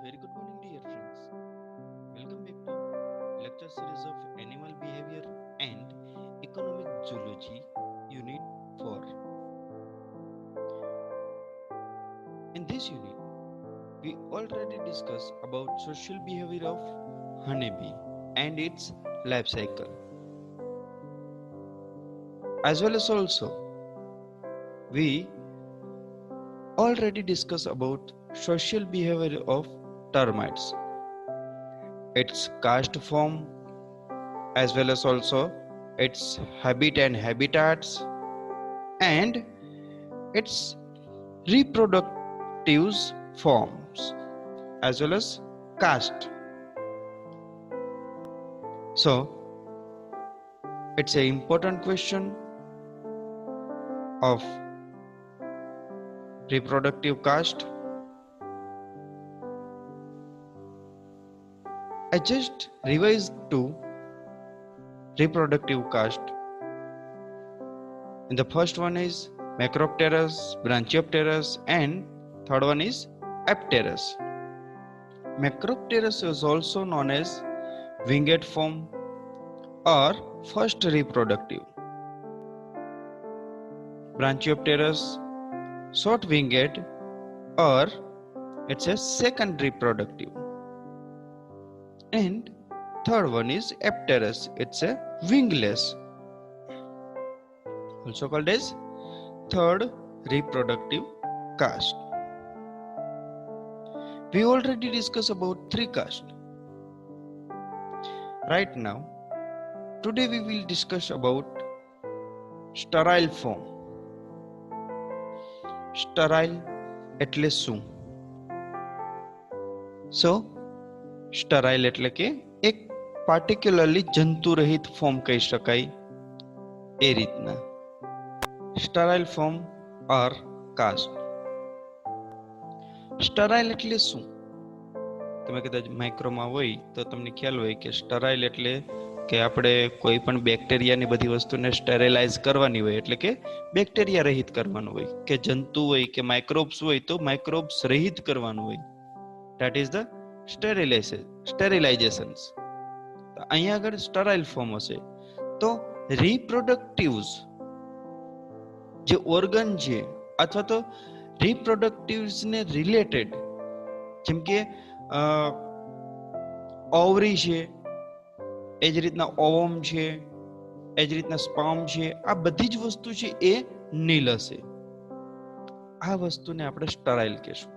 Very good morning, dear friends. Welcome back to lecture series of Animal Behavior and Economic Zoology, Unit 4. In this unit, we already discussed about social behavior of honeybee and its life cycle. As well as also, we already discussed about social behavior of termites, its caste form, as well as also its habit and habitats, and its reproductive forms, as well as caste. So it's an important question of reproductive caste. I just revised to reproductive caste. And the first one is Macropterus, Branchiopterus, and third one is Apterus. Macropterus is also known as winged form or first reproductive. Branchiopterus, short winged, or it's a second reproductive. And third one is Apterus, it's a wingless, also called as third reproductive caste. We already discussed about three castes. Right now, today we will discuss about sterile form. Sterile એટલે શું? So, sterile એટલે કે એક પાર્ટિક્યુલરલી જંતુરહિત form કહી શકાય એ રીતના. Sterile form ઓર cast. Sterile એટલે શું? તમે કદાચ માઇક્રોમાં હોય તો તમને ખ્યાલ હોય કે સ્ટરાઇલ એટલે કે આપણે કોઈ પણ બેક્ટેરિયાની બધી વસ્તુને સ્ટેરિલાઇઝ કરવાની હોય, એટલે કે બેક્ટેરિયા રહિત કરવાનું હોય, કે જંતુ હોય કે માઇક્રોબ્સ હોય તો માઇક્રોબ્સ રહિત કરવાનું હોય. That is the sterilisations. અહીંયા આગળ સ્ટરાઇલ ફોર્મ હશે તો રિપ્રોડક્ટિવ્સ જે ઓર્ગન છે અથવા તો રિપ્રોડક્ટિવ્સને રિલેટેડ, જેમ કે ઓવરી છે, એ જ રીતના ઓવમ છે, એ જ રીતના સ્પર્મ છે, આ બધી જ વસ્તુ છે એ નીલ હશે. આ વસ્તુને આપણે સ્ટરાઇલ કહેશું.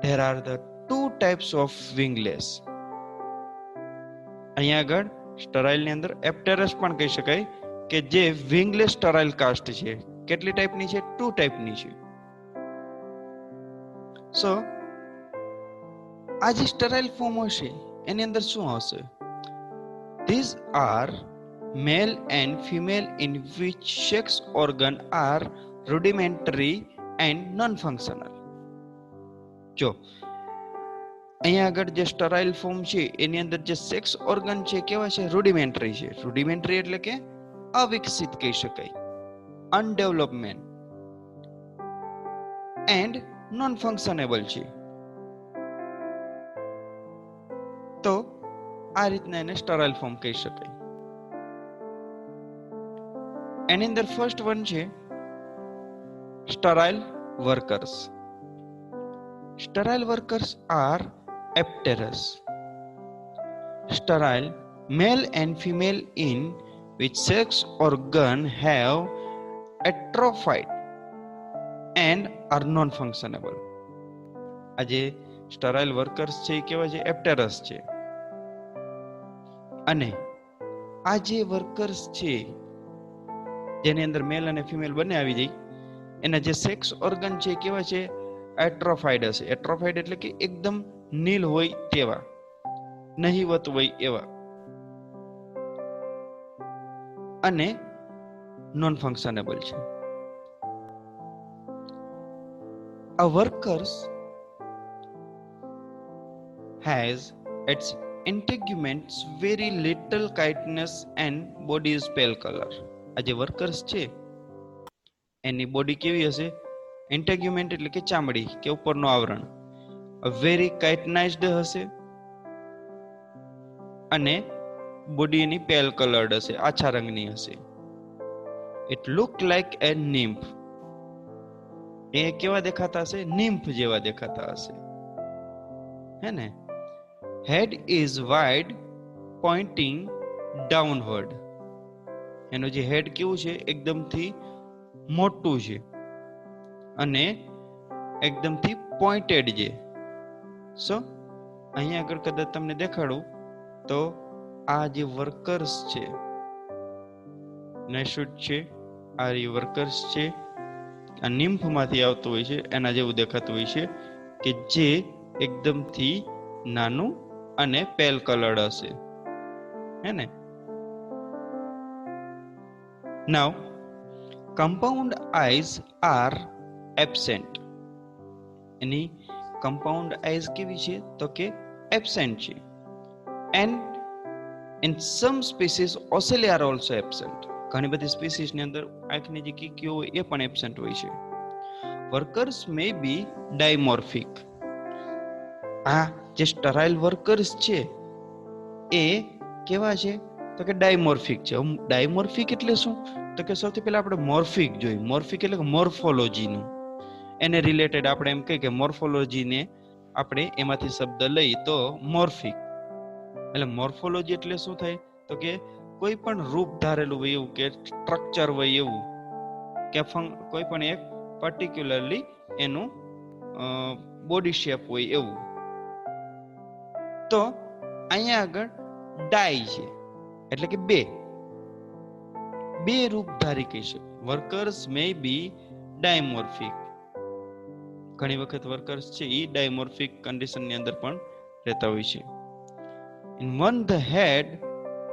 There are the two types of wingless. અહીંયા આગળ સ્ટરાઇલ ની અંદર એપ્ટેરસ પણ કહી શકાય કે જે વિંગલેસ સ્ટરાઇલ કાસ્ટ છે. કેટલી ટાઈપની છે? ટુ ટાઈપની છે. સો આ જે સ્ટરાઇલ ફોર્મ હશે એની અંદર શું હશે? These are male and female in which sex organ are rudimentary and non-functional. જો અહીંયા આગળ જે સ્ટરાઇલ ફોર્મ છે એની અંદર જે સેક્સ ઓર્ગન છે કેવા છે? રૂડિમેન્ટરી છે. રૂડિમેન્ટરી એટલે કે અવિકસિત કહી શકાય, અનડેવલપમેન્ટ, એન્ડ નોન ફંક્શનેબલ છે. તો આ રીતના એને સ્ટરાઇલ ફોર્મ કહી શકાય. એની અંદર ફર્સ્ટ વન છે sterile workers. Sterile workers are apterous. Sterile, male and female in which sex organ have atrophied and are non-functionable. આ જે સ્ટરાઇલ વર્કર્સ છે એ કેવા છે? એપ્ટેરસ છે. અને આ જે વર્કર્સ છે જેની અંદર મેલ અને ફિમેલ બંને આવી જાય, એના જે સેક્સ ઓર્ગન છે કેવા છે? એટ્રોફાઇડ હશે. એટ્રોફાઇડ એટલે કે એકદમ નીલ હોય તેવા, નહીવત હોય એવા, અને નોન ફંક્શનેબલ છે. A workers has its integuments very little chitinous and body is pale color. આ જે વર્કર્સ છે એની બોડી કેવી હશે? ઇન્ટેગ્યુમેન્ટ એટલે કે ચામડી કે ઉપરનું આવરણ, વેરી કાઇટનાઇઝડ હશે અને બોડી એની પેલ કલર્ડ હશે, આછા રંગની હશે. ઇટ લુક લાઈક એ નિમ્ફ. એ કેવા દેખાતા હશે? નિમ્ફ જેવા દેખાતા હશે, હે ને? હેડ ઇઝ વાઇડ પોઇન્ટિંગ ડાઉનવર્ડ. એનું જે હેડ કેવું છે? એકદમથી મોટું છે અને એકદમથી પોઇન્ટેડ છે. સો અહીંયા આગળ કદાચ તમને દેખાડું તો આ જે વર્કર્સ છે, નેશૂટ છે, આ વર્કર્સ છે, આ નિમ્ફમાંથી આવતું હોય છે, એના જેવું દેખાતું હોય છે કે જે એકદમથી નાનું અને પેલ કલર્ડ હશે, હે ને? Now compound eyes are absent. એની કમ્પાઉન્ડ આઈઝ કેવી છે? તો કે એબસેન્ટ છે. And in some species ocelli are also absent. ઘણી બધી સ્પીસીસની અંદર આંખની જે કીકીઓ હોય એ પણ એબસેન્ટ હોય છે. વર્કર્સ મે બી ડાયમોર્ફિક. આ જે સ્ટરાઇલ વર્કર્સ છે એ કેવા છે? તો કે ડાયમોર્ફિક છે. ડાયમોર્ફિક એટલે શું? તો કે સૌથી પહેલા આપણે મોર્ફિક જોઈએ. મોર્ફિક એટલે મોર્ફોલોજીનું, એને રિલેટેડ આપણે એમ કહીએ કે મોર્ફોલોજીને આપણે એમાંથી શબ્દ લઈ તો મોર્ફિક. એટલે મોર્ફોલોજી એટલે શું થાય? તો કે કોઈ પણ રૂપ ધારેલું હોય એવું, કે સ્ટ્રક્ચર હોય એવું, કે કોઈ પણ એક પર્ટિક્યુલરલી એનું બોડી શેપ હોય એવું. તો અહીંયા આગળ ડાય છે એટલે કે બે રૂપ ધારી કહી શકે. વર્કર્સ મે બી ડાયમોર્ફિક. ઘણી વખત વર્કર્સ છે એ ડાયમોર્ફિક કન્ડિશનની અંદર પણ રહેતા હોય છે. In one, the head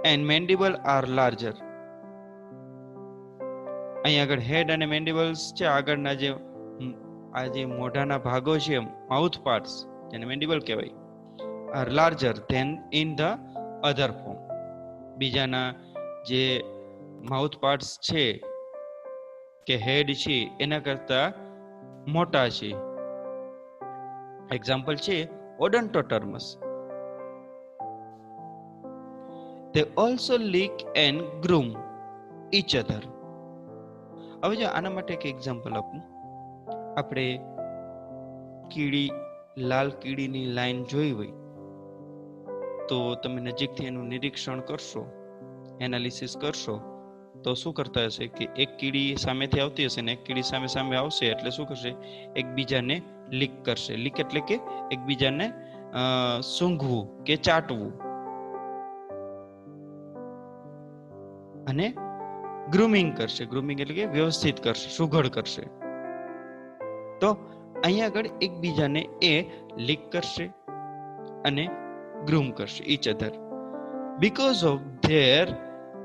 and mandible are larger. અહીંયા આગળ હેડ અને મેન્ડિબલ્સ છે, આગળના જે આ જે મોઢાના ભાગો છે, માઉથ પાર્ટ્સ, જેને મેન્ડિબલ કહેવાય, are larger than in the other form. બીજાના જે માઉથ પાર્ટ્સ છે કે હેડ છે એના કરતા મોટા છે. એક્ઝામ્પલ છે ઓડોન્ટોટર્મસ. They also lick and groom each other. હવે જો આના માટે એક એક્ઝામ્પલ આપું. આપણે કીડી, લાલ કીડીની લાઈન જોઈ હોય તો તમે નજીકથી એનું નિરીક્ષણ કરશો, એનાલિસિસ કરશો, તો શું કરતા હશે કે એક કીડી સામેથી આવતી હશે ને એક કીડી સામે આવશે એટલે શું કરશે? એકબીજાને લીક કરશે. લીક એટલે કે એકબીજાને સૂંઘવું કે ચાટવું. અને ગ્રુમિંગ કરશે. ગ્રુમિંગ એટલે કે વ્યવસ્થિત કરશે, સુઘડ કરશે. તો અહીંયા આગળ એકબીજાને એ લીક કરશે અને ગ્રૂમ કરશે, each other, because of their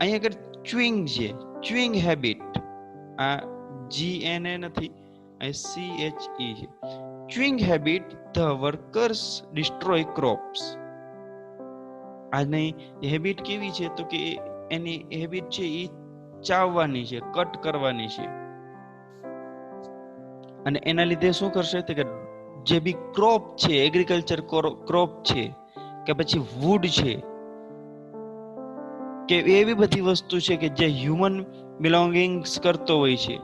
અહીંયા આગળ ચ્યુઇંગ છે, ચ્યુઇંગ હેબિટ. આ GNA નથી, આ CHE છે. Chewing habit the workers destroy crops. આની હેબિટ કેવી છે? તો કે એની હેબિટ છે એ ચાવવાની છે, કટ કરવાની છે. અને એના લીધે શું કરશે? તો કે જે બી ક્રોપ છે, એગ્રીકલ્ચર ક્રોપ છે કે પછી વુડ છે કે એવી બધી વસ્તુ છે કે જે હ્યુમન બિલોંગિંગ્સ કરતો હોય છે,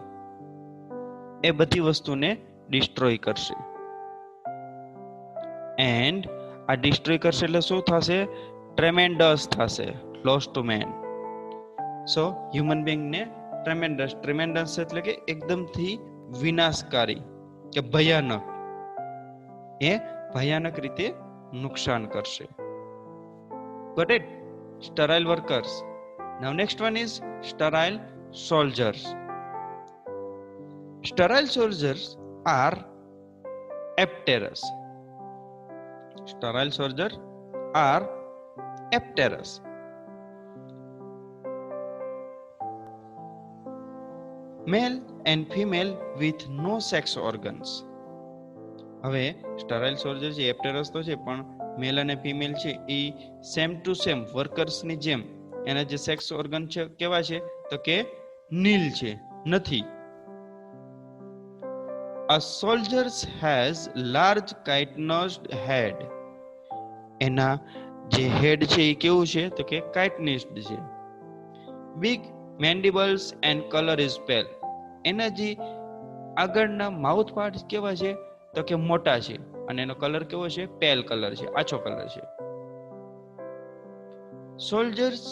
એ બધી વસ્તુને ડિસ્ટ્રોય કરશે. એન્ડ આ ડિસ્ટ્રોય કરશે એટલે શું થશે? ટ્રેમેન્ડસ થશે, લોસ ટુ મેન. સો હ્યુમન બીંગને ટ્રેમેન્ડસ એટલે કે એકદમથી વિનાશકારી કે ભયાનક, એ ભયાનક રીતે નુકસાન કરશે. Got it? Sterile workers. Now next one is sterile soldiers. Sterile soldiers are apterous. Sterile soldiers are apterous. Male and female with no sex organs. હવે સ્ટરાઇલ સોલ્જર છે, એપ્ટેરસ તો છે, પણ મેલ અને ફિમેલ છે એ સેમ ટુ સેમ વર્કર્સની જેમ એના જે સેક્સ ઓર્ગન છે કેવા છે? તો કે નીલ છે, નથી. A soldier has large chitinous head. એના જે હેડ છે એ કેવું છે તો કે કાઇટનિસ્ડ છે. Big mandibles and color is pale. એના જે આગળના માઉથ પાર્ટ કેવા છે તો કે મોટા છે અને એનો કલર કેવો છે પેલ કલર છે, આછો કલર છે. Soldiers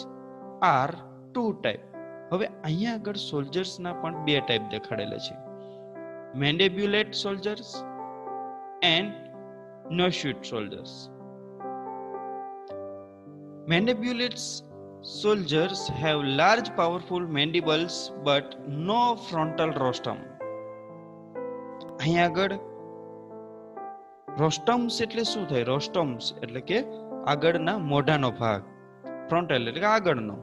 are two type. હવે અહીંયા આગળ સોલ્જર્સના પણ બે ટાઈપ દેખાડેલા છે, mandibulate soldiers and nasute soldiers. Mandibules soldiers have large powerful mandibles but no frontal rostrum. અહીંયા આગળ રોસ્ટમ્સ એટલે શું થાય? રોસ્ટમ્સ એટલે કે આગળના મોઢાનો ભાગ, ફ્રન્ટલ એટલે કે આગળનો,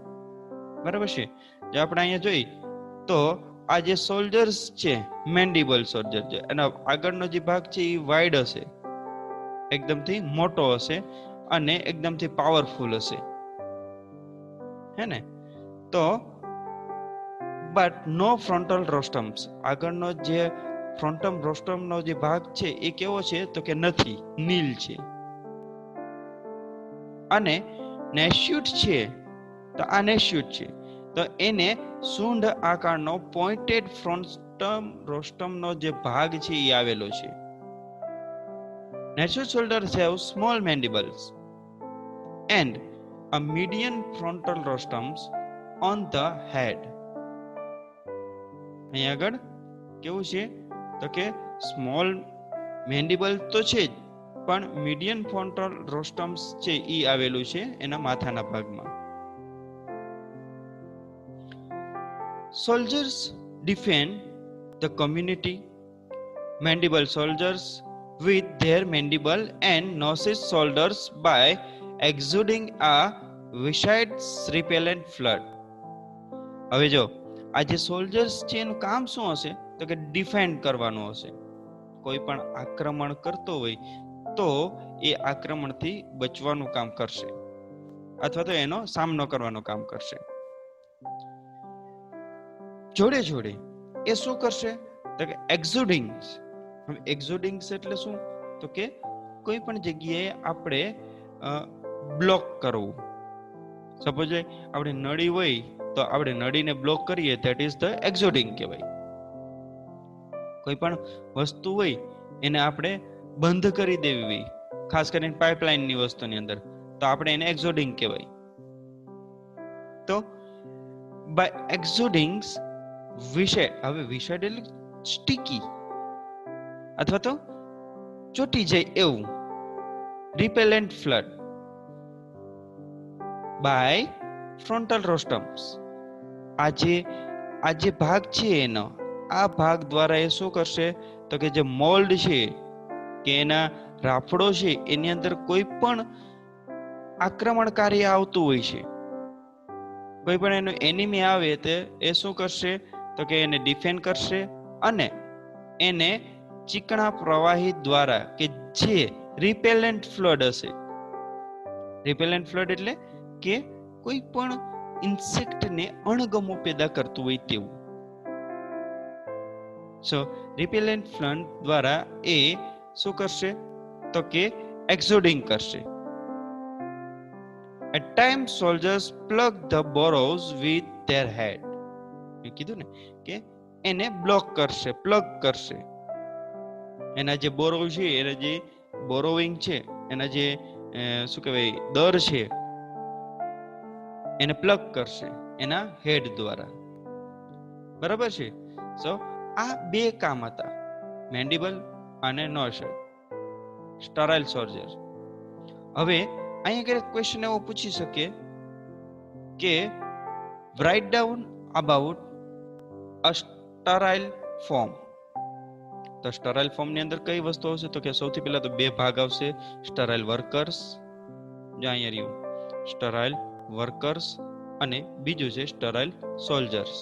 બરાબર છે. જે આપણે અહીંયા જોઈ તો આ જે સોલ્જર્સ છે, મેન્ડિબલ સોલ્જર છે, એનો આગળનો જે ભાગ છે એ વાઇડ હશે, એકદમથી મોટો હશે અને એકદમથી પાવરફુલ હશે, હે ને? તો બટ નો ફ્રન્ટલ રોસ્ટમ્સ, આગળનો જે ફ્રન્ટમ રોસ્ટમનો જે ભાગ છે એ કેવો છે તો કે નથી, નીલ છે. અને નેસ્યુટ છે તો આ નેસ્યુટ છે તો એને સૂંઢ આકારનો પોઇન્ટેડ ફ્રન્ટમ રોસ્ટમનો જે ભાગ છે એ આવેલો છે. Natural soldiers have small mandibles and a median frontal rostrums on the head. અહીંયા આગળ કેવું છે તો કે સ્મોલ મેન્ડિબલ તો છે જ, પણ મીડિયન ફ્રન્ટલ રોસ્ટમ્સ છે ઈ આવેલું છે એના માથાના ભાગમાં. Soldiers defend the community. Mandible soldiers with their mandible and noses shoulders by exuding a viscid repellent fluid. હવે જો આ જે સોલ્જર્સ છે એનું કામ શું હશે તો કે ડિફેન્ડ કરવાનું હશે. કોઈ પણ આક્રમણ કરતો હોય તો એ આક્રમણથી બચવાનું કામ કરશે અથવા તો એનો સામનો કરવાનું કામ કરશે. જોડે જોડે એ શું કરશે તો કે એક્ઝુડિંગ્સ. હવે એક્ઝુડિંગ્સ એટલે શું તો કે કોઈ પણ જગ્યાએ આપણે બ્લોક કરવું. સપોઝ આપણે નળી હોય તો આપણે નળીને બ્લોક કરીએ, ધેટ ઇઝ ધ એક્ઝોડિંગ કહેવાય. કોઈ પણ વસ્તુ હોય એને આપણે બંધ કરી દેવી હોય, ખાસ કરીને પાઇપલાઇનની વસ્તુની અંદર, તો આપણે એને એક્ઝોડિંગ કહેવાય. તો બાય એક્ઝોડિંગ્સ વિશેડ, હવે વિશેડ એટલે સ્ટીકી અથવા તો ચોટી જાય એવું, રિપેલેન્ટ ફ્લડ બાય ફ્રન્ટલ રોસ્ટમ્સ. આ જે ભાગ છે એનો, આ ભાગ દ્વારા એ શું કરશે તો કે જે મોલ્ડ છે કે એના રાફડો છે એની અંદર કોઈ પણ આક્રમણકારી આવતું હોય છે, કોઈ પણ એનું એનિમી આવે તે એ શું કરશે તો કે એને ડિફેન્ડ કરશે અને એને ચીકણા પ્રવાહી દ્વારા કે જે રિપેલેન્ટ ફ્લડ હશે. રિપેલેન્ટ ફ્લડ એટલે કે કોઈ પણ ઇન્સેક્ટને અણગમો પેદા કરતું હોય તેવું. સો રિપેલેન્ટ ફ્લડ દ્વારા એ શું કરશે તો કે એક્ઝોડિંગ કરશે. At times soldiers plug the burrows with their head. મેં કીધું ને કે એને બ્લોક કરશે, પ્લગ કરશે. એના જે બોરો છે, એના જે બોરોવિંગ છે, એના જે શું કહેવાય દર છે એને પ્લગ કરશે એના હેડ દ્વારા. બરાબર છે. સો આ બે કામ હતા, મેન્ડિબલ અને નો-શૂટ સ્ટરાઇલ સોલ્જર. હવે અહીંયા ક્યારેક ક્વેશ્ચન એવો પૂછી શકે કે write down about a sterile form. તો સ્ટરાઇલ ફોર્મની અંદર કઈ વસ્તુ આવશે તો કે સૌથી પહેલા તો બે ભાગ આવશે, સ્ટરાઇલ વર્કર્સ, જો અહીંયા રહ્યું સ્ટરાઇલ વર્કર્સ, અને બીજું છે સ્ટરાઇલ સોલ્જર્સ.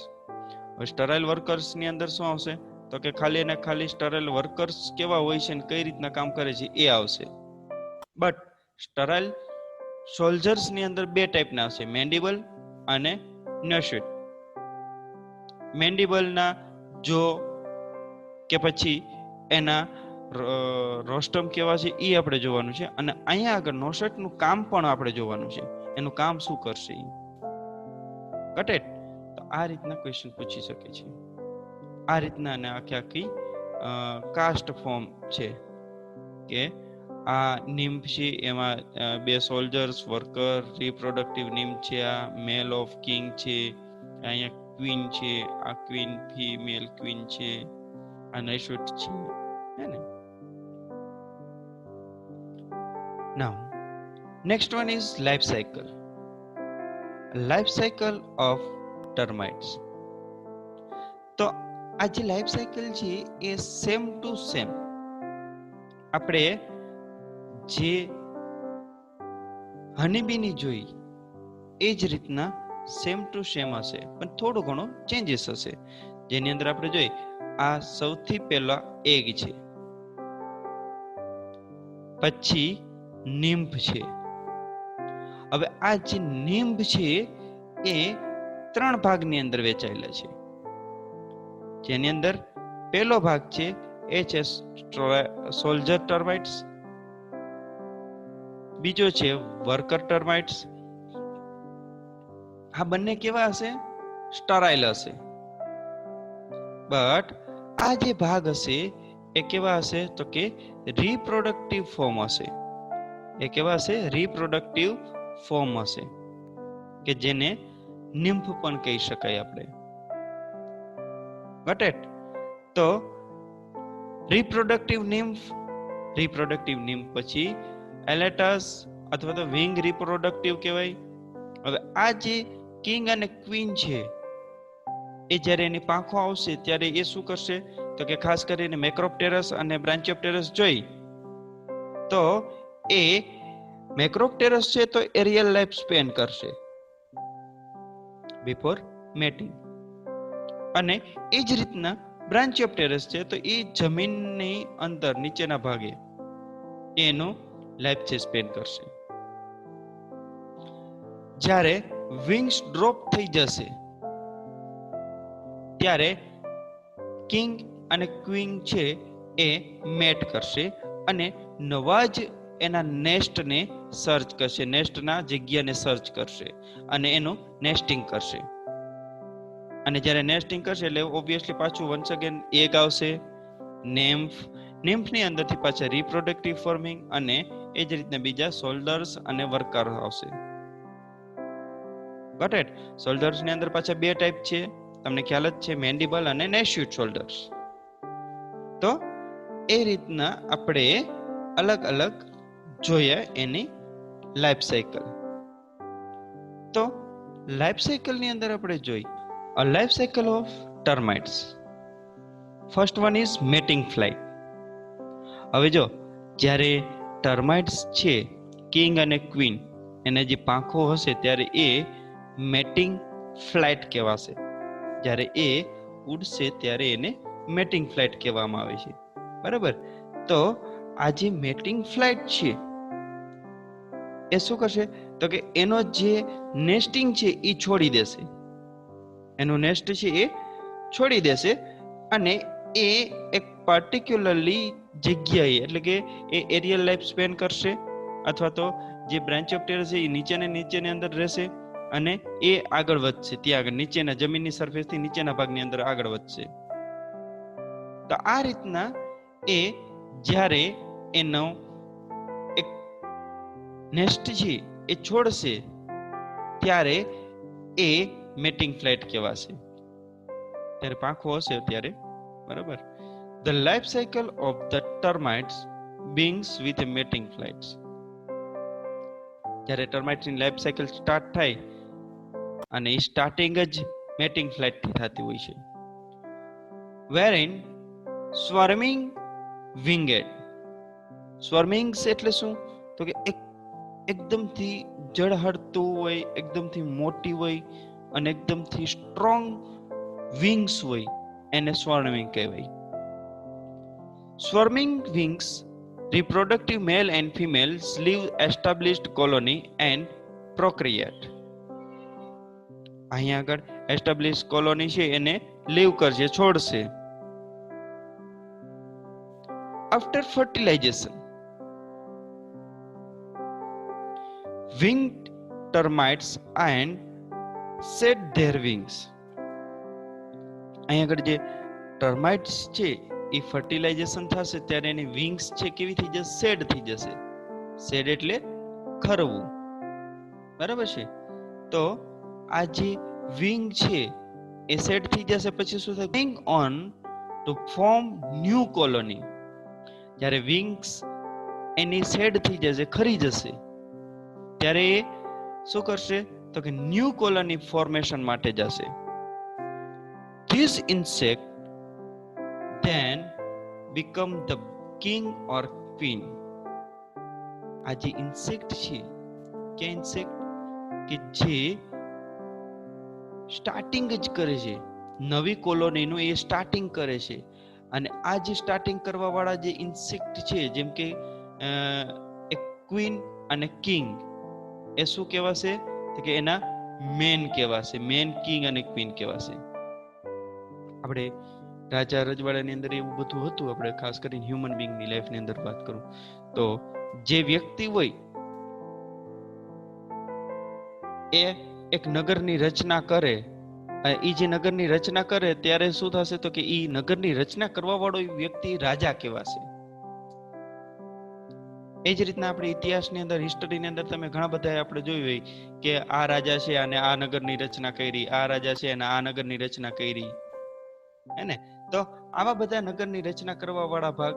હવે સ્ટરાઇલ વર્કર્સ ની અંદર શું આવશે તો કે ખાલી અને ખાલી સ્ટરાઇલ વર્કર્સ કેવા હોય છે અને કઈ રીતના કામ કરે છે એ આવશે. બટ સ્ટરાઇલ સોલ્જર્સ ની અંદર બે ટાઈપના આવશે, મેન્ડિબલ અને નો-શૂટ. મેન્ડિબલ ના જો કે પછી એના રોસ્ટમ કેવા છે એ આપણે જોવાનું છે, અને અહીંયા આગળ નોસેટનું કામ પણ આપણે જોવાનું છે, એનું કામ શું કરશે એ. Got it? તો આ રીતના ક્વેશ્ચન પૂછી શકે છે. આ રીતના અને આખી કાસ્ટ ફોર્મ છે કે આ નિમ્ફ છે, એમાં બે સોલ્જર્સ, વર્કર, રિપ્રોડક્ટિવ નિમ્ફ છે, આ મેલ ઓફ કિંગ છે, અહીંયા ક્વીન છે, આ ક્વીન ફીમેલ ક્વીન છે, આ નૈશૂટ છે, હે ને. Now next one is life cycle. Life cycle of termites. તો આ જે લાઈફ સાયકલ છે એ સેમ ટુ સેમ આપણે જે હનીબીની જોઈ એ જ રીતના સેમ ટુ સેમ હશે, પણ થોડો ઘણો ચેન્જીસ હશે. જેની અંદર આપણે જોઈ આ સૌથી પહેલા એગ છે, પછી નિમ્ફ છે. હવે આ જે નિમ્ફ છે એ 3 ભાગની અંદર વહેંચાયેલા છે, જેની અંદર પહેલો ભાગ છે એ છે સોલ્જર ટર્માઇટ્સ, બીજો છે વર્કર ટર્માઇટ્સ. આ બંને કેવા હશે? સ્ટરાઇલ હશે. બટ આ જે ભાગ હશે એ કેવા હશે? તો કે રિપ્રોડક્ટિવ ફોર્મ હશે. એ કેવા હશે? રિપ્રોડક્ટિવ ફોર્મ હશે, કે જેને નિમ્ફ પણ કહી શકાય આપણે. Got it? તો રિપ્રોડક્ટિવ નિમ્ફ પછી એલેટસ અથવા તો વિંગ રિપ્રોડક્ટિવ કહેવાય. હવે આ જે કિંગ અને ક્વીન છે એ જ્યારે એની પાંખો આવશે ત્યારે એ શું કરશે? તો કે ખાસ કરીને મેક્રોપ્ટેરસ અને બ્રાન્ચિયોપ્ટેરસ જોઈ તો એ મેક્રોપ્ટેરસ છે તો એરિયલ લાઈફ સ્પેન કરશે બિફોર મેટિંગ, અને એ જ રીતના બ્રાન્ચિયોપ્ટેરસ છે તો એ જમીનની અંદર નીચેના ભાગે એનું લાઈફ છે સ્પેન કરશે. જ્યારે વિંગ્સ ડ્રોપ થઈ જશે ત્યારે કિંગ અને ક્વીન છે એ મેટ કરશે અને નવા જ એના નેસ્ટને સર્ચ કરશે, નેસ્ટના જગ્યાને સર્ચ કરશે અને એનું નેસ્ટિંગ કરશે. અને જ્યારે નેસ્ટિંગ કરશે એટલે ઓબ્વિયસલી પાછું વન્સ અગેન એગ આવશે, નિમ્ફની અંદરથી પાછા રિપ્રોડક્ટિવ ફોર્મિંગ, અને એ જ રીતના બીજા સોલ્જર્સ અને વર્કર આવશે. Got it? સોલ્જર્સની અંદર પાછા 2 ટાઈપ છે, તમને ખ્યાલ જ છે, મેન્ડિબલ અને નેસ્યુટ સોલ્જર્સ. તો એ રીતના આપણે અલગ અલગ જોઈએ એની લાઈફ સાયકલ. તો લાઈફ સાયકલની અંદર આપણે જોઈ a life cycle of termites. First one is mating flight. હવે જો જ્યારે ટર્માઇટ્સ છે કિંગ અને ક્વીન એને જે પાંખો હશે ત્યારે એ મેટિંગ ફ્લાઇટ કહેવાશે. જ્યારે એ ઉડશે ત્યારે એને મેટિંગ ફ્લાઇટ કહેવામાં આવે છે. બરાબર? તો આ જે મેટિંગ ફ્લાઇટ છે એ શું કરશે? તો કે એનો જે નેસ્ટિંગ છે એ છોડી દેશે, એનું નેસ્ટ છે એ છોડી દેશે અને એ એક પર્ટિક્યુલરલી જગ્યાએ, એટલે કે એ એરિયલ લાઈફ સ્પેન કરશે, અથવા તો જે બ્રાન્ચિયોપ્ટેરસ છે એ નીચેની અંદર રહેશે અને એ આગળ વધશે, ત્યાં આગળ નીચેના જમીનની સરફેસથી નીચેના ભાગની અંદર આગળ વધશે. તો આ રીતના એ જ્યારે એનો એક નેસ્ટ છે એ છોડશે ત્યારે એ મેટિંગ ફ્લાઇટ કહેવાશે, ત્યારે પાંખો હશે ત્યારે. બરાબર? The life cycle of the termites begins with a mating flights. જ્યારે ટર્માઇટ્સની લાઈફ સાયકલ સ્ટાર્ટ થાય અને એ સ્ટાર્ટિંગ જ મેટિંગ ફ્લાઇટથી થતી હોય છે. wherein swarming winged. સ્વર્મિંગ્સ એટલે શું? તો કે એકદમથી ઝળહળતું હોય, એકદમથી મોટી હોય અને એકદમથી સ્ટ્રોંગ વિંગ્સ હોય, એને સ્વર્મિંગ કહેવાય. સ્વર્મિંગ wings reproductive male and females live established colony and procreate. અહીંયા આગળ એસ્ટાબ્લિશ કોલોની છે એને લીવ કરશે, છોડશે. After fertilization, winged termites and shed their wings. અહીં આગળ જે ટર્માઇટ્સ છે એ ફર્ટિલાઇઝેશન થશે ત્યારે એની વિંગ્સ છે કેવી થઈ જશે? શેડ થઈ જશે. શેડ એટલે ખરવું, બરાબર છે? તો આ જે વિંગ છે એ શેડ થઈ જશે પછી શું થાય? Wing on two form new colony. જ્યારે વિંગ્સ એની શેડ થઈ જશે, ખરી જશે, ત્યારે એ શું કરશે? તો કે ન્યૂ કોલોની ફોર્મેશન માટે જશે. This insect then become the king or queen. આ જે ઇન્સેક્ટ છે કે ઇન્સેક્ટ કે જે સ્ટાર્ટિંગ જ કરે છે, નવી કોલોનીનું એ સ્ટાર્ટિંગ કરે છે, અને આ જે સ્ટાર્ટિંગ કરવા વાળા જે ઇન્સેક્ટ છે, જેમ કે એક ક્વીન અને કિંગ, એ શું કહેવાશે? તો કે એના મેન કહેવાશે. મેન, કિંગ અને ક્વીન કહેવાશે. આપણે રાજા રજવાડાની અંદર એવું બધું હતું. આપણે ખાસ કરીને હ્યુમન બીંગની લાઈફની અંદર વાત કરું તો જે વ્યક્તિ હોય એ એક નગરની રચના કરે, એ જે નગરની રચના કરે ત્યારે શું થશે? તો કે એ નગરની રચના કરવા વાળો વ્યક્તિ રાજા કહેવાશે. એ જ રીતના આપણે ઇતિહાસની અંદર, હિસ્ટરીની અંદર તમે ઘણા બધા આપણે જોયું હોય કે આ રાજા છે અને આ નગરની રચના કરી, આ રાજા છે અને આ નગરની રચના કરી, હે ને? તો આવા બધા નગરની રચના કરવા વાળા ભાગ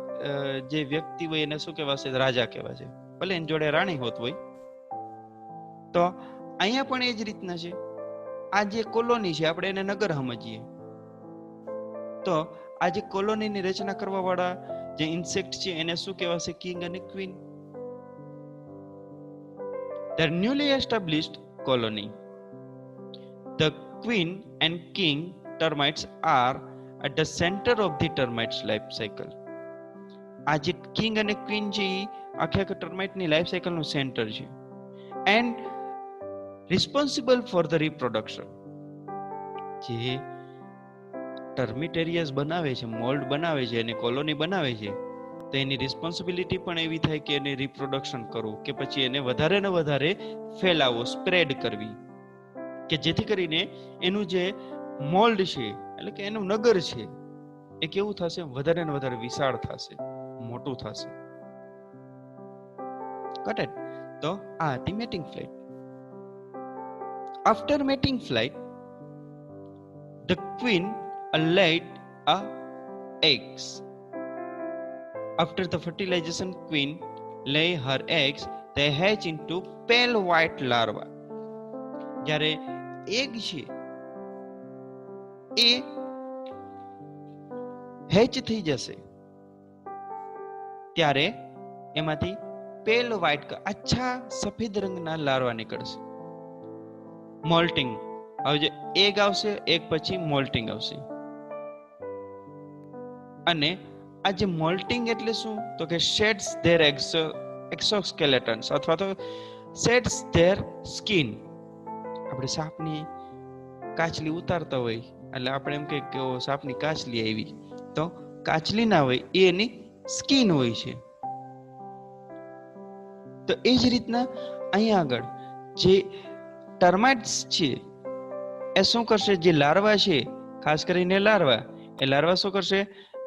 જે વ્યક્તિ હોય એને શું કહેવાશે? રાજા કહેવાશે. ભલે એની જોડે રાણી હોત હોય. તો અહીંયા પણ એ જ રીતના છે. આ જે કોલોની છે આપણે એને નગર સમજીએ, તો આ જે કોલોનીની રચના કરવા વાળા જે ઇન્સેક્ટ છે એને શું કહેવાશે? કિંગ અને queen. The newly established colony, the queen and king termites are at the center of the termites life cycle. આ જે કિંગ અને ક્વીન છે એ આખા ટર્માઇટની લાઈફ સાયકલનું સેન્ટર છે, and responsible for the reproduction. જે ટર્મિટેરિયસ બનાવે છે, મોલ્ડ બનાવે છે અને કોલોની બનાવે છે, તો એની રિસ્પોન્સિબિલિટી પણ એવી થાય કે એને રિપ્રોડક્શન કરવું, કે પછી એને વધારે ને વધારે ફેલાવવો, સ્પ્રેડ કરવી, કે જેથી કરીને એનું જે મોલ્ડ છે એટલે કે એનું નગર છે એ કેવું થશે? વધારે ને વધારે વિશાળ થશે, મોટું થશે. Got it? તો આ હતી mating flight. After mating flight, the queen laid a eggs. After the fertilization, queen lay her eggs. They hatch into pale white larva. જ્યારે એગ છે એ હેચ થઈ જશે ત્યારે એમાંથી પેલ વ્હાઇટ, આછા સફેદ રંગના લાર્વા નીકળશે. મોલ્ટિંગ. હવે જે એગ આવશે, એગ પછી મોલ્ટિંગ આવશે. અને આ જે મોલ્ટિંગ એટલે શું? તો કે શેડ્સ ધેર એક્સોસ્કેલેટન્સ અથવા તો શેડ્સ ધેર સ્કિન. આપણે સાપની કાચલી ઉતારતા હોય એટલે આપણે એમ કે સાપની કાચલી આવી, તો કાચલી ના હોય, એ એની સ્કિન હોય છે. તો એ જ રીતના અહીંયા આગળ જે ટર્માઇટ્સ છે એ શું કરશે? જે લાર્વા છે, ખાસ કરીને લાર્વા, એ લાર્વા શું કરશે?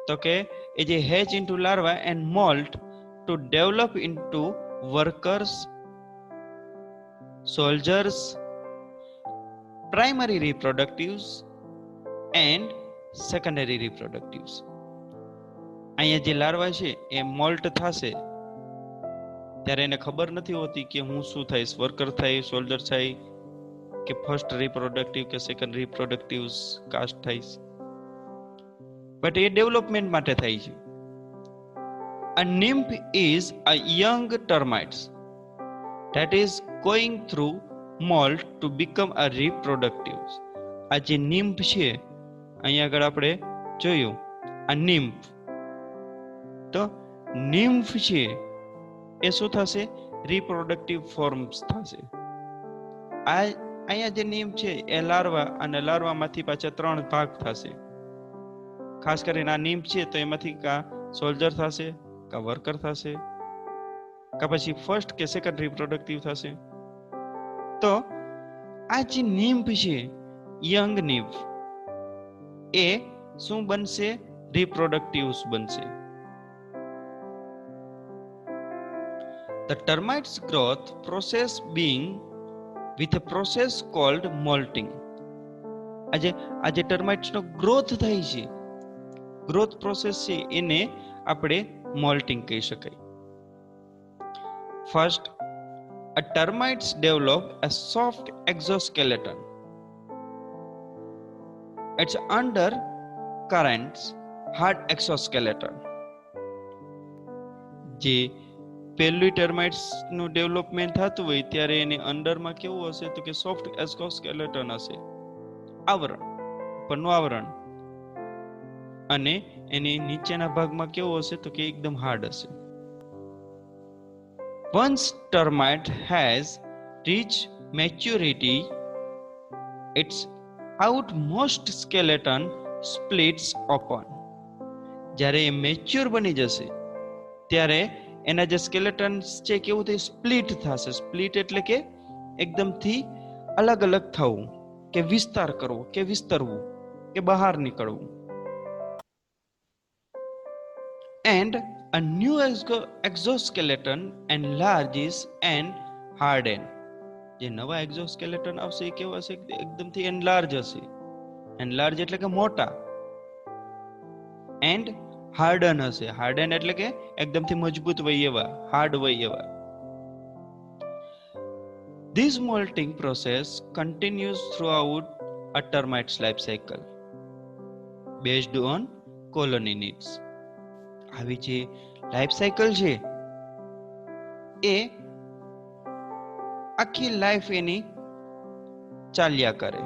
તો કે એ જે hatch into larva and moult to develop into workers, soldiers, primary reproductives and secondary reproductives. અહીંયા જે લાર્વા છે એ મોલ્ટ થશે ત્યારે એને ખબર નથી હોતી કે હું શું થઈશ, વર્કર થાય, સોલ્જર થાય, કે ફર્સ્ટ રિપ્રોડક્ટિવ કે સેકન્ડ રિપ્રોડક્ટિવ કાસ્ટ થઈશ, બટ એ ડેવલપમેન્ટ માટે થાય છે. A nymph is a young termites that is going through mold to become a reproductive. આ જે nymph છે અહીંયા આગળ આપણે જોયું, આ nymph, તો nymph છે એ શું થશે? રિપ્રોડક્ટિવ ફોર્મ્સ થશે. આ અહીંયા જે nymph છે એ લાર્વા, અને લાર્વામાંથી પાછા 3 ભાગ થશે. ખાસ કરીને આ nymph છે તો એમાંથી સોલ્જર થશે, કા વર્કર થશે કા પછી ફર્સ્ટ કે સેકન્ડ રિપ્રોડક્ટિવ થશે. તો આ જે નિમ્ફ છે, યંગ નિમ્ફ, એ શું બનશે? રિપ્રોડક્ટિવ્સ બનશે. The termites growth process being with a process called molting. આજે ટર્માઇટ્સ નો ગ્રોથ થાય છે, ગ્રોથ પ્રોસેસ છે, એને આપણે મોલ્ટિંગ કહી શકાય. First, a termites develop a soft exoskeleton. It's under currents hard exoskeleton. જે પહેલી ટર્માઇટ્સ નું ડેવલપમેન્ટ થતું હોય ત્યારે એની અંડરમાં કેવું હશે? તો કે સોફ્ટ એક્સોસ્કેલેટન હશે, આવરણ, પરનું આવરણ, અને એની નીચેના ભાગમાં કેવું હશે? તો કે એકદમ હાર્ડ હશે. Once termite has reached maturity, its outmost skeleton splits open. જ્યારે એ મેચ્યોર બની જશે ત્યારે એના જે સ્કેલેટન્સ છે કેવું થાય? સ્પ્લિટ થશે. સ્પ્લિટ એટલે કે એકદમથી અલગ અલગ થવું, કે વિસ્તાર કરવો, કે વિસ્તરવું, કે બહાર નીકળવું. And a new exoskeleton enlarges and harden. જે નવા એક્ઝોસ્કેલેટન આવશે એ કેવા હશે? એકદમથી એનલાર્જ હશે. એનલાર્જ એટલે કે મોટા. એન્ડ હાર્ડન હશે. હાર્ડન એટલે કે એકદમથી મજબૂત હોય એવા, હાર્ડ હોય એવા. This molting process continues throughout a termite's life cycle based on colony needs. આવી જે લાઈફ સાયકલ છે એ આખી લાઈફ એની ચાલ્યા કરે,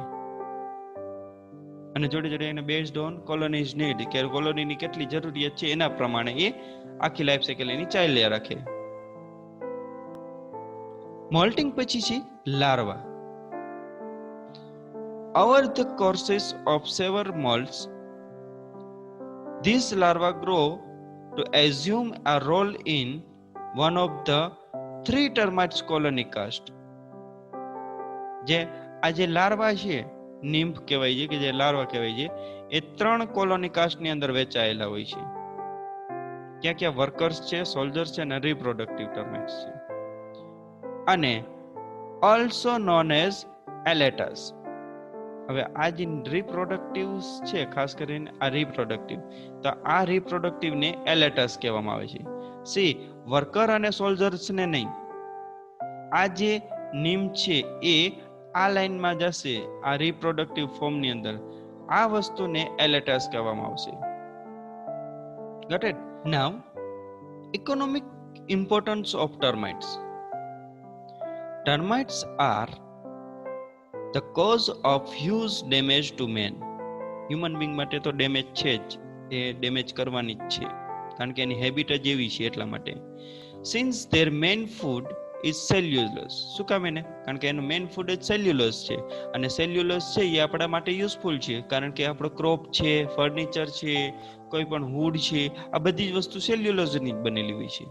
અને જોડે જોડે એને બેઝડ ઓન કોલોનીઝ નીડ, કે કોલોનીની કેટલી જરૂરિયાત છે એના પ્રમાણે એ આખી લાઈફ સાયકલ એની ચાલ્યા રાખે. મોલ્ટિંગ પછી છે larva. Over the courses of several molts, these larvae grow to assume a role in one of the 3 termites colony caste. જે આ જે લાર્વા છે, નિમ્ફ કહેવાય છે, કે જે લાર્વા કહેવાય છે, એ 3 કોલોની કાસ્ટની અંદર વહેંચાયેલા હોય છે. ક્યાં ક્યાં? વર્કર્સ છે, સોલ્જર્સ છે, અને રિપ્રોડક્ટિવ ટર્માઇટ્સ છે. અને ઓલ્સો નોન એઝ એલેટસ. હવે આ જે રિપ્રોડક્ટિવ્સ છે, ખાસ કરીને આ રિપ્રોડક્ટિવ, તો આ રિપ્રોડક્ટિવ ને એલેટસ કહેવામાં આવે છે. સી, વર્કર અને સોલ્જર્સ ને નહીં. આ જે નિમ્ફ છે એ આ લાઈનમાં જશે, આ રિપ્રોડક્ટિવ ફોર્મની અંદર. આ વસ્તુને એલેટસ કહેવામાં આવશે. Got it? Now, economic importance of termites. Termites are the cause of huge damage to man. Human being માટે તો ડેમેજ છે જ, એ ડેમેજ કરવાની જ છે, કારણ કે એની હેબિટ જ એવી છે એટલા માટે. Since their main food is cellulose. શું કામ એને? કારણ કે એનું મેઇન ફૂડ જ સેલ્યુલોઝ છે, અને સેલ્યુલોઝ છે એ આપણા માટે યુઝફુલ છે, કારણ કે આપણો ક્રોપ છે, ફર્નિચર છે, કોઈ પણ વુડ છે, આ બધી જ વસ્તુ સેલ્યુલોઝની જ બનેલી હોય છે,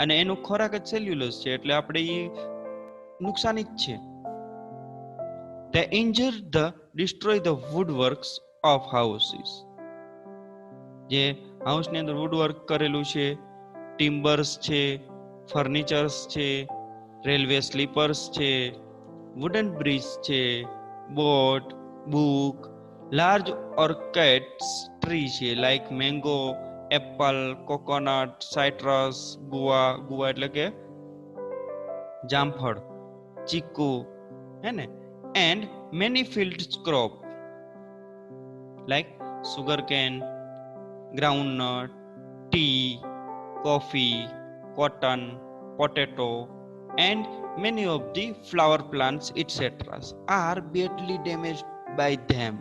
અને એનો ખોરાક જ સેલ્યુલોઝ છે, એટલે આપણે એ નુકસાની જ છે. They destroy the woodworks of houses. જે હાઉસની અંદર વુડવર્ક કરેલું છે, ટિમ્બર્સ છે, ફર્નિચર્સ છે, રેલવે સ્લીપર્સ છે, વુડન બ્રિજ છે, બોટ, બુક, લાર્જ ઓર્કેડ્સ ટ્રી છે, like mango, Apple, coconut, citrus, ગુવા એટલે કે જામફળ, ચીકુ, હે ને, and many field crop like sugarcane, groundnut, tea, coffee, cotton, potato, and many of the flower plants etc. are badly damaged by them.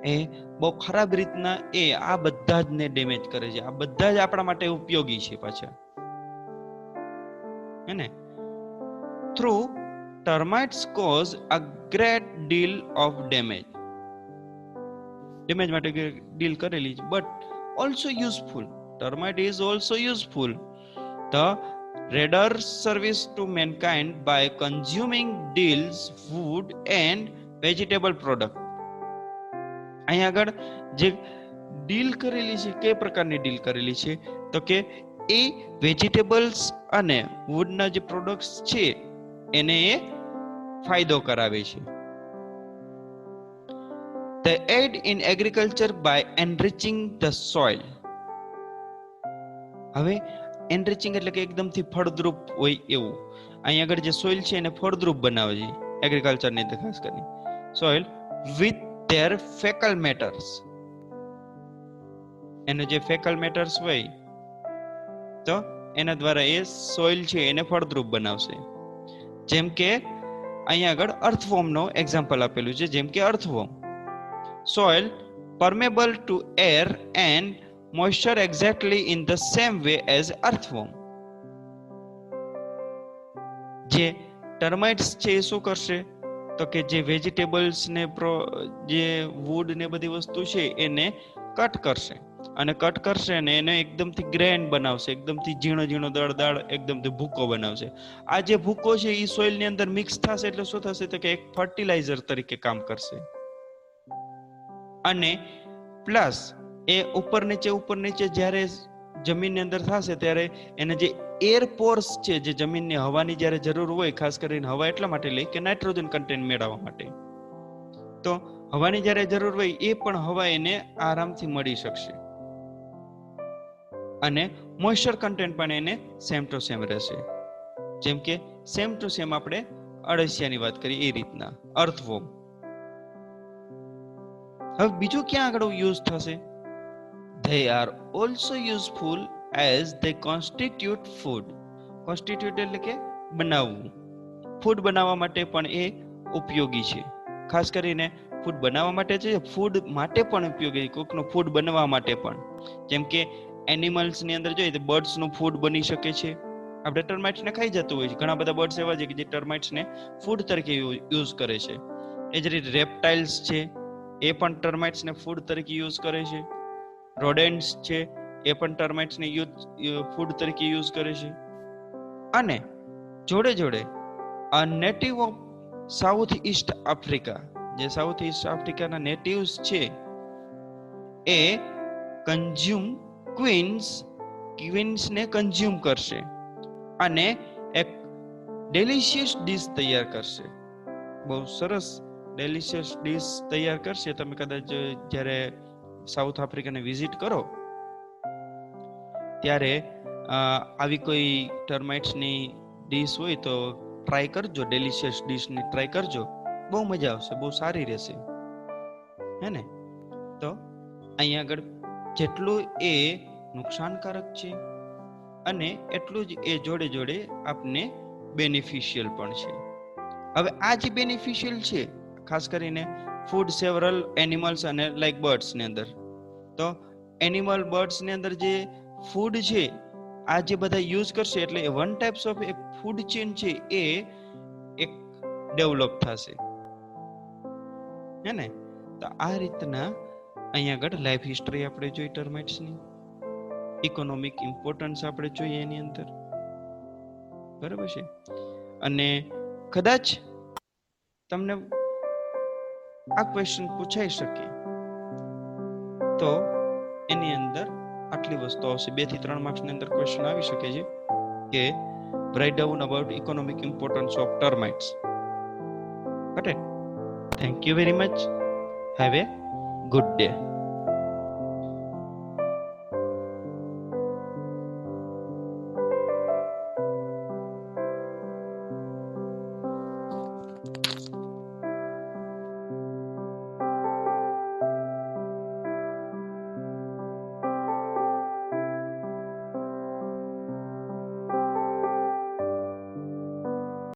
એ બહુ ખરાબ રીતના એ આ બધા જ ને ડેમેજ કરે છે. આ બધા જ આપણા માટે ઉપયોગી છે પાછા, હે ને. Through termites cause a great deal of damage. Damage માટે ડીલ કરેલી છે, but also useful. termite is also useful. The radar service to mankind by consuming deals, food and vegetable product. અહીં આગળ જે ડીલ કરેલી છે, કઈ પ્રકારની ડીલ કરેલી છે, તો કે એ વેજીટેબલ્સ અને વુડના જે પ્રોડક્ટ્સ છે એને એ ફાયદો કરાવે છે. They aid in agriculture by enriching the soil. હવે એનરિચિંગ એટલે કે એકદમથી ફળદ્રુપ હોય એવું. અહીં આગળ જે સોઇલ છે એને ફળદ્રુપ બનાવે છે એગ્રીકલ્ચરની અંદર ખાસ કરીને. Soil with their faecal matters. એનો જે ફેકલ મેટર્સ હોય તો એના દ્વારા એ સોઇલ છે એને ફળદ્રુપ બનાવશે. જેમ કે અહીંયા આગળ અર્થવોર્મનો એક્ઝામ્પલ આપેલું છે, જેમ કે earthworm. Soil permeable to air and moisture exactly in the same way as earthworm. જે ટર્માઇટ્સ છે એ શું કરશે તો કે જે વેજીટેબલ્સ ને જે વુડ ને બધી વસ્તુ છે એને કટ કરશે અને કટ કરશે ને એને એકદમથી ગ્રેન્ડ બનાવશે, એકદમથી ઝીણો ઝીણો દળદાળ એકદમથી ભૂકો બનાવશે. આ જે ભૂકો છે એ સોઇલ ની અંદર મિક્સ થશે એટલે શું થશે તો કે એક ફર્ટિલાઇઝર તરીકે કામ કરશે. અને પ્લસ એ ઉપર નીચે જ્યારે જમીનની અંદર થશે ત્યારે એને જે એર પોર્સ છે, જે જમીનની હવાની જ્યારે જરૂર હોય, ખાસ કરીને હવા એટલા માટે લે કે નાઇટ્રોજન કન્ટેન્ટ મેળવવા માટે, તો હવાની જ્યારે જરૂર હોય એ પણ હવા એને આરામથી મળી શકશે અને મોઇસ્ચર કન્ટેન્ટ પણ એને સેમ ટુ સેમ રહેશે. જેમ કે સેમ ટુ સેમ આપણે અળસિયાની વાત કરીએ એ રીતના અર્થવોર્મ. હવે બીજું ક્યાં આગળ યુઝ થશે? They are also useful as they constitute food. Constitute એટલે કે બનાવવું. ફૂડ બનાવવા માટે પણ એ ઉપયોગી છે. ખાસ કરીને ફૂડ બનાવવા માટે છે, ફૂડ માટે પણ ઉપયોગી, કોકનું ફૂડ બનાવવા માટે પણ. જેમ કે એનિમલ્સ ની અંદર જોઈએ તો બર્ડ્સ નું ફૂડ બની શકે છે. આપણે ટર્માઇટ્સ ને ખાઈ જતું હોય છે. ઘણા બધા બર્ડ્સ એવા છે કે જે ટર્માઇટ્સ ને ફૂડ તરીકે યુઝ કરે છે. એ જ રીતે રેપ્ટાઇલ્સ છે એ પણ ટર્માઇટ્સ ને ફૂડ તરીકે યુઝ કરે છે. રોડેન્ટ્સ છે એ પણ ટર્માઇટ્સ ને ફૂડ તરીકે યુઝ કરે છે. અને જોડે જોડે a native of south East Africa, જે સાઉથ ઈસ્ટ આફ્રિકાના નેટિવ્સ છે એ ક્વીન્સ ને કન્ઝ્યુમ કરશે અને એક ડેલિશિયસ ડીશ તૈયાર કરશે. બહુ સરસ ડેલિશિયસ ડીશ તૈયાર કરશે. તમે કદાચ જ્યારે સાઉથ આફ્રિકાને વિઝિટ કરો ત્યારે આવી કોઈ ટર્માઇટ્સની ડીશ હોય તો ટ્રાય કરજો, ડેલિશિયસ ડીશની ટ્રાય કરજો. બહુ મજા આવશે, બહુ સારી રહેશે, હે ને? તો અહીંયા આગળ જેટલું એ નુકસાનકારક છે અને એટલું જ એ જોડે જોડે આપને બેનિફિશિયલ પણ છે. હવે આ જે બેનિફિશિયલ છે ખાસ કરીને ફૂડ સેવરલ એનિમલ્સ અને લાઈક બર્ડ્સ ની અંદર, તો એનિમલ બર્ડ્સ ની અંદર જે ફૂડ છે આ જે બધા યુઝ કરશે એટલે વન ટાઈપ્સ ઓફ એક ફૂડ ચેન છે એ એક ડેવલપ થશે, હે ને? તો આ રીતના અહીંયા આગળ લાઈફ હિસ્ટ્રી આપણે જોઈ ટર્માઇટ્સની, ઇકોનોમિક ઇમ્પોર્ટન્સ આપણે જોઈએ એની અંદર, બરાબર છે. અને કદાચ તમને આ ક્વેશ્ચન પૂછાઈ શકે તો એની અંદર આટલી વસ્તુ આવશે. 2 થી 3 માર્ક્સની અંદર ક્વેશ્ચન આવી શકે છે કે write down about economic importance of termites. Got it? Thank you very much. Have a good day.